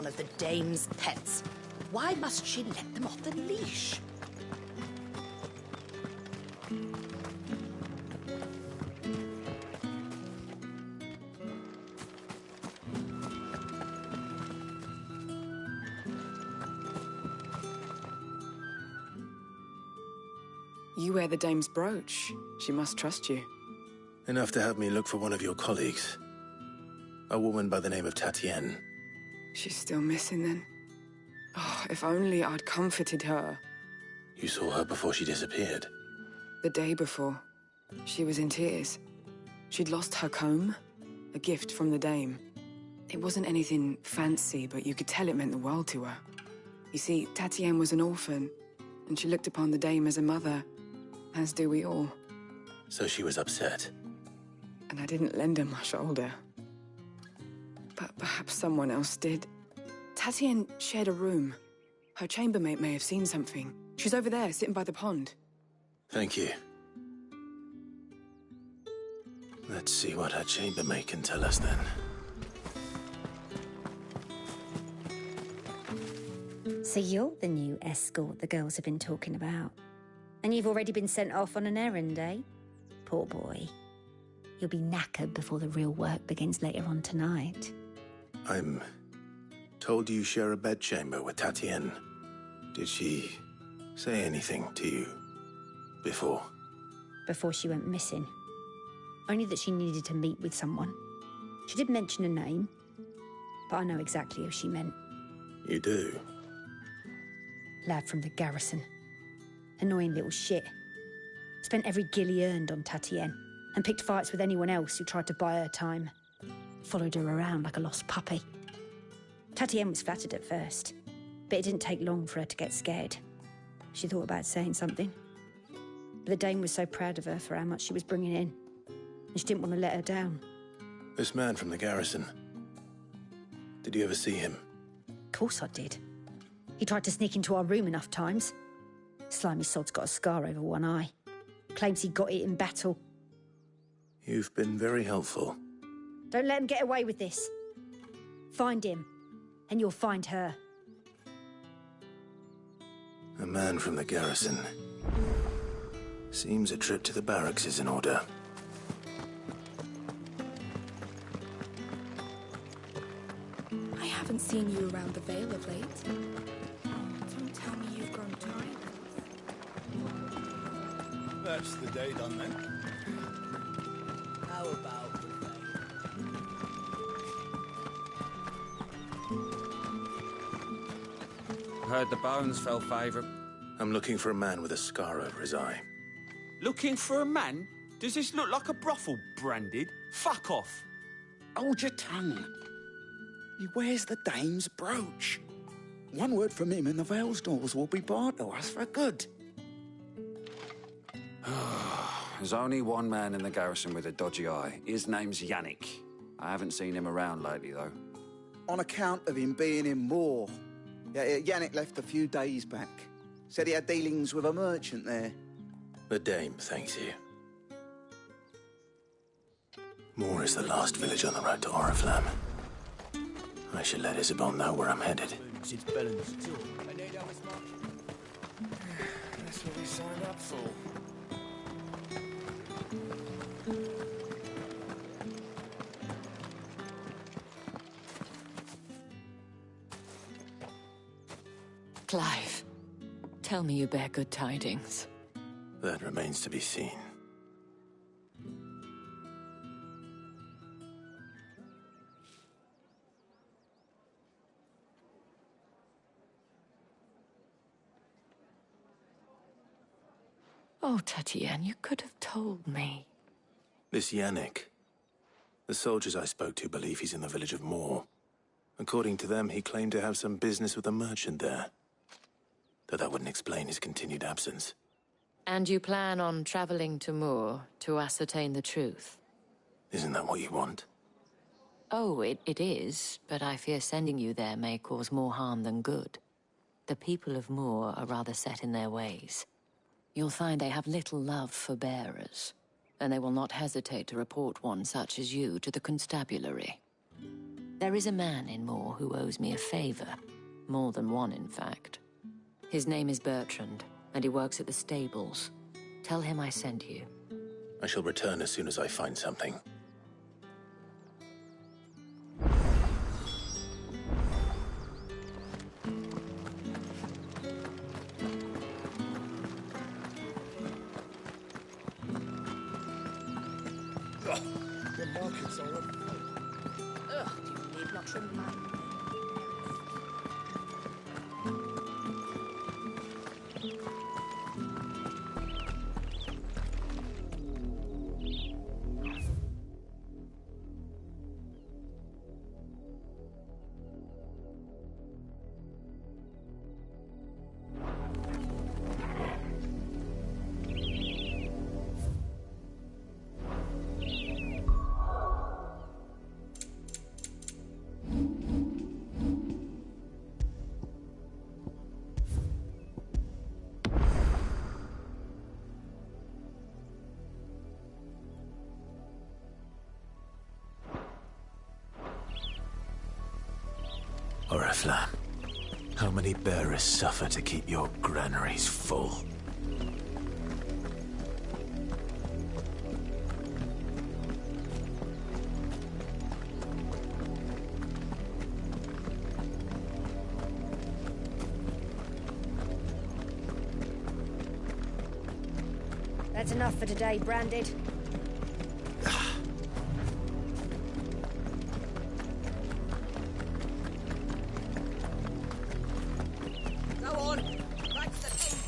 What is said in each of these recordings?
one of the dame's pets. Why must she let them off the leash? You wear the dame's brooch. She must trust you. Enough to have me look for one of your colleagues. A woman by the name of Tatienne. She's still missing then. Oh, if only I'd comforted her. You saw her before she disappeared? The day before. She was in tears. She'd lost her comb, a gift from the dame. It wasn't anything fancy, but you could tell it meant the world to her. You see, Tatienne was an orphan, and she looked upon the dame as a mother, as do we all. So she was upset. And I didn't lend her my shoulder. But perhaps someone else did. Tatienne shared a room. Her chambermaid may have seen something. She's over there, sitting by the pond. Thank you. Let's see what her chambermaid can tell us then. So you're the new escort the girls have been talking about. And you've already been sent off on an errand, eh? Poor boy. You'll be knackered before the real work begins later on tonight. I'm told you share a bedchamber with Tatienne. Did she say anything to you before? Before she went missing. Only that she needed to meet with someone. She did mention a name, but I know exactly who she meant. You do? Lad from the garrison. Annoying little shit. Spent every guil he earned on Tatienne, and picked fights with anyone else who tried to buy her time. Followed her around like a lost puppy. Tatienne was flattered at first, but it didn't take long for her to get scared. She thought about saying something. But the dame was so proud of her for how much she was bringing in, and she didn't want to let her down. This man from the garrison. Did you ever see him? Of course I did. He tried to sneak into our room enough times. Slimy sod's got a scar over one eye. Claims he got it in battle. You've been very helpful. Don't let him get away with this. Find him, and you'll find her. A man from the garrison. Seems a trip to the barracks is in order. I haven't seen you around the Vale of late. Don't tell me you've grown tired. That's the day done then. How about the Vale? Heard the bones fell favourite. I'm looking for a man with a scar over his eye. Looking for a man? Does this look like a brothel branded? Fuck off. Hold your tongue. He wears the dame's brooch. One word from him and the Vale's doors will be barred to us for good. There's only one man in the garrison with a dodgy eye. His name's Yannick. I haven't seen him around lately, though. On account of him being in Moor. Yeah, Yannick left a few days back. Said he had dealings with a merchant there. The dame thanks you. Moor is the last village on the road to Oriflamme. I should let Isabel know where I'm headed. That's what we signed up for. Clive, tell me you bear good tidings. That remains to be seen. Oh, Tatienne, you could have told me. This Yannick. The soldiers I spoke to believe he's in the village of Moor. According to them, he claimed to have some business with a merchant there. Though that wouldn't explain his continued absence. And you plan on traveling to Moor to ascertain the truth? Isn't that what you want? Oh, it is, but I fear sending you there may cause more harm than good. The people of Moor are rather set in their ways. You'll find they have little love for bearers, and they will not hesitate to report one such as you to the constabulary. There is a man in Moor who owes me a favor. More than one, in fact. His name is Bertrand, and he works at the stables. Tell him I sent you. I shall return as soon as I find something. The markets are up. Ugh, you need not remind me. Oriflamme, how many bearers suffer to keep your granaries full? That's enough for today, Branded. Go on. That's the thing.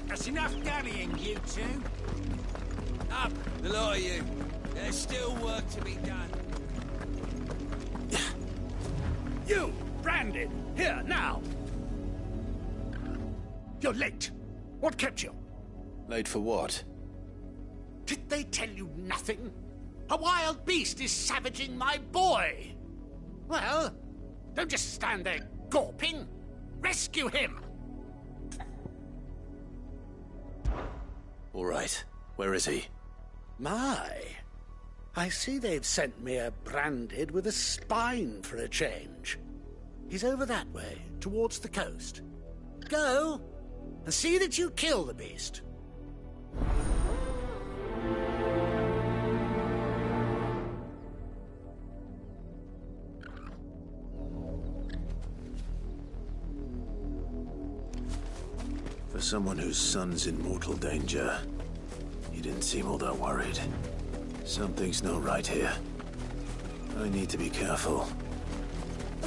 That's enough dallying, you two. Up, the lot of you. There's still work to be done. You, Branded, here, now. You're late. What kept you? Late for what? Did they tell you nothing? A wild beast is savaging my boy. Well, don't just stand there gawping. Rescue him. All right. Where is he? My, I see they've sent me a Branded with a spine for a change. He's over that way, towards the coast. Go, and see that you kill the beast. For someone whose son's in mortal danger, he didn't seem all that worried. Something's not right here. I need to be careful.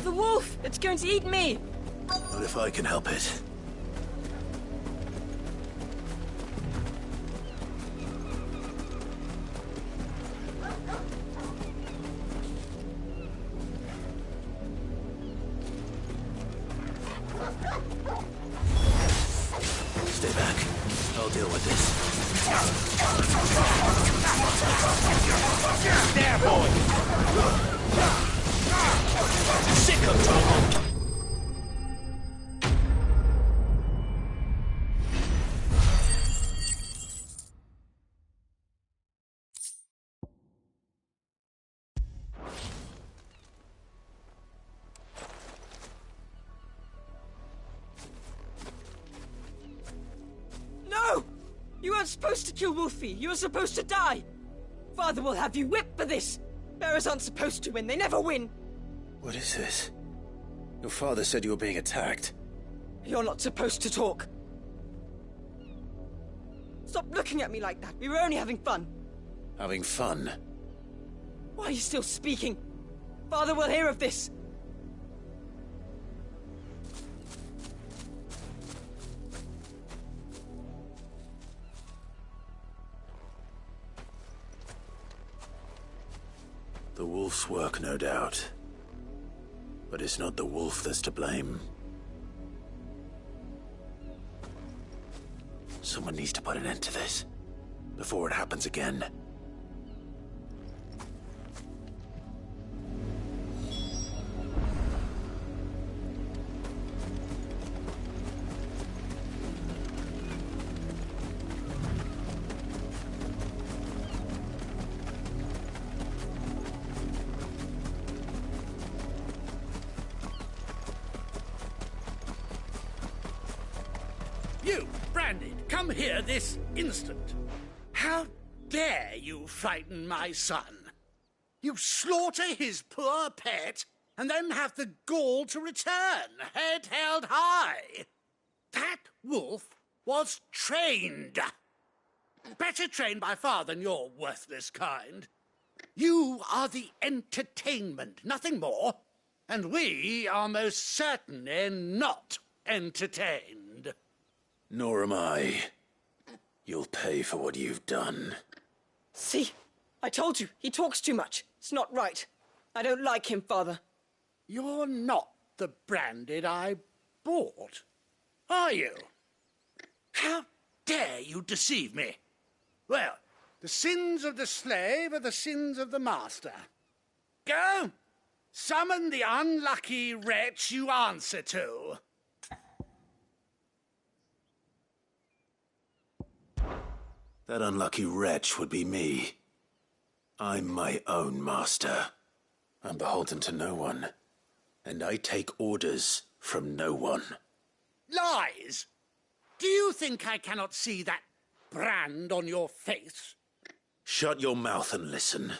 The wolf! It's going to eat me! But if I can help it... Stay back. I'll deal with this. There, boy! Sick of trouble! No! You weren't supposed to kill Wolfie. You were supposed to die. Father will have you whipped for this. Bearers aren't supposed to win. They never win. What is this? Your father said you were being attacked. You're not supposed to talk. Stop looking at me like that. We were only having fun. Having fun? Why are you still speaking? Father will hear of this. The wolf's work, no doubt. But it's not the wolf that's to blame. Someone needs to put an end to this, before it happens again. Come here this instant. How dare you frighten my son? You slaughter his poor pet, and then have the gall to return, head held high. That wolf was trained. Better trained by far than your worthless kind. You are the entertainment, nothing more. And we are most certainly not entertained. Nor am I. You'll pay for what you've done. See? I told you, he talks too much. It's not right. I don't like him, Father. You're not the branded I bought, are you? How dare you deceive me? Well, the sins of the slave are the sins of the master. Go! Summon the unlucky wretch you answer to. That unlucky wretch would be me. I'm my own master. I'm beholden to no one. And I take orders from no one. Lies! Do you think I cannot see that brand on your face? Shut your mouth and listen.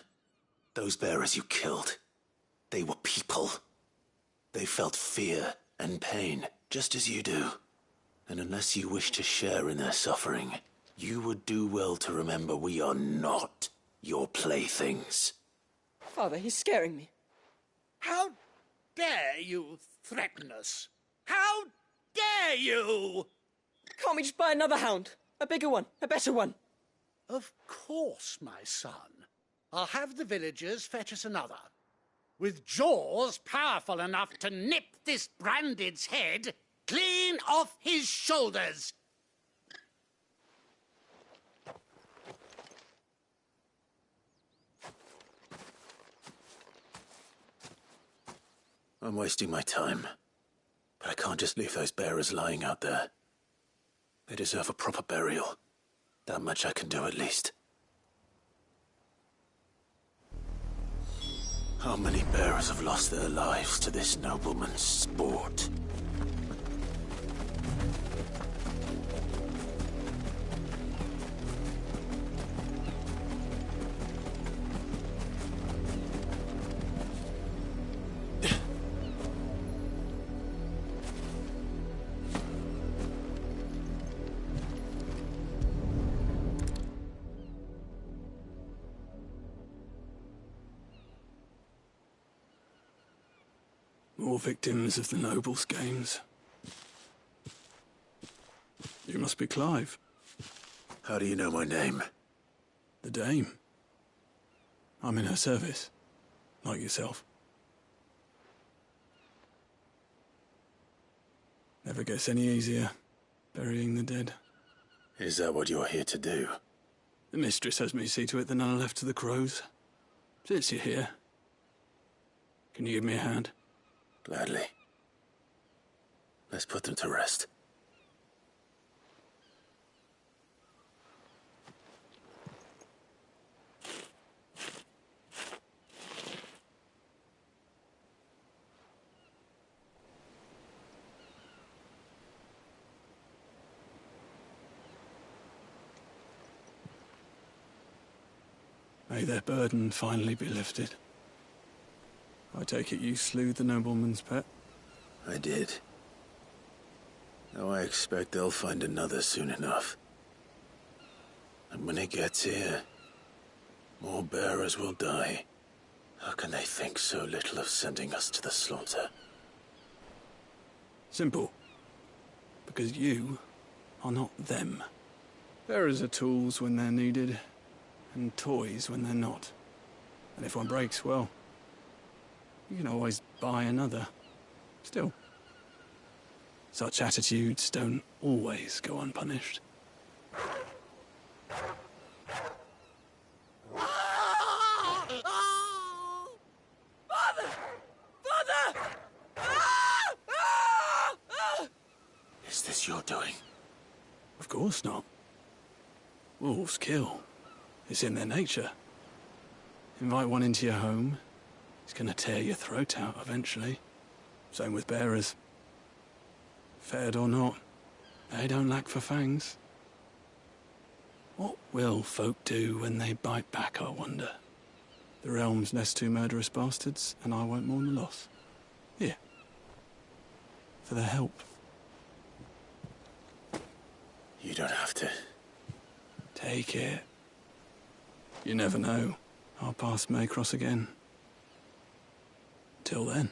Those bearers you killed, they were people. They felt fear and pain, just as you do. And unless you wish to share in their suffering, you would do well to remember we are not your playthings. Father, he's scaring me. How dare you threaten us? How dare you? Can't we just buy another hound? A bigger one, a better one. Of course, my son. I'll have the villagers fetch us another. With jaws powerful enough to nip this branded's head clean off his shoulders. I'm wasting my time. But I can't just leave those bearers lying out there. They deserve a proper burial. That much I can do at least. How many bearers have lost their lives to this nobleman's sport? More victims of the nobles' games. You must be Clive. How do you know my name? The Dame. I'm in her service, like yourself. Never gets any easier, burying the dead. Is that what you're here to do? The mistress has me see to it that none are left to the crows. Since you're here, can you give me a hand? Gladly. Let's put them to rest. May their burden finally be lifted. I take it you slew the nobleman's pet? I did. Now I expect they'll find another soon enough. And when it gets here, more bearers will die. How can they think so little of sending us to the slaughter? Simple. Because you are not them. Bearers are tools when they're needed, and toys when they're not. And if one breaks, well, you can always buy another. Still, such attitudes don't always go unpunished. Father! Father! Is this your doing? Of course not. Wolves kill. It's in their nature. Invite one into your home, he's gonna tear your throat out eventually. Same with bearers. Fed or not, they don't lack for fangs. What will folk do when they bite back, I wonder? The realm's less two murderous bastards, and I won't mourn the loss. Here. For their help. You don't have to. Take it. You never know. Our paths may cross again. Till then.